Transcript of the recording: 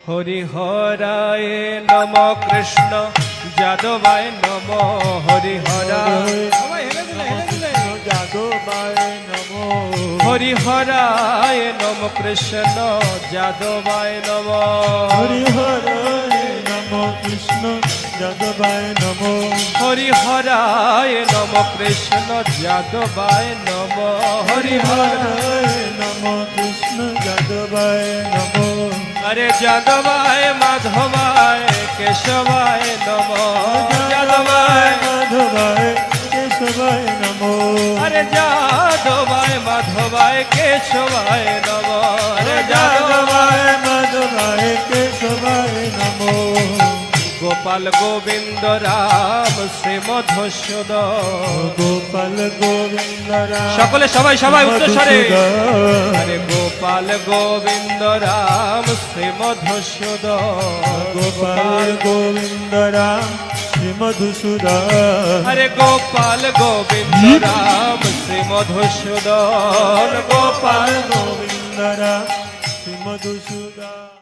হরিহরায় নম কৃষ্ণ যাদবায় নম হরিহরায় যাদবায় নম হরিহরায় নম কৃষ্ণ যাদবায় নম হরিহরায় নম কৃষ্ণ যাদবায় নম হরিহরায় নম কৃষ্ণ যাদবায় নম হরিহরায় নম কৃষ্ণ যাদবায় নম হরে যাদবায় মাধবায় কেশবায় নম যাদবায় মাধবায় কেশবায় নম হরে যাদবায় মাধবায় কেশবায় নম হরে যাদবায় যাদবায় মাধবায় কেশবায় নম গোপাল গোবিন্দ রাম শ্রী মধুসূদন গোপাল গোবিন্দ রাম সকলে সবাই উচ্চস্বরে মধুসূদন। হরে গোপাল গোবিন্দ রাম শ্রী মধুসূদন গোপাল গোবিন্দ রাম শ্রী মধুসূদন হরে গোপাল গোবিন্দ রাম শ্রী মধুসূদন গোপাল গোবিন্দ রাম শ্রী মধুসূদন।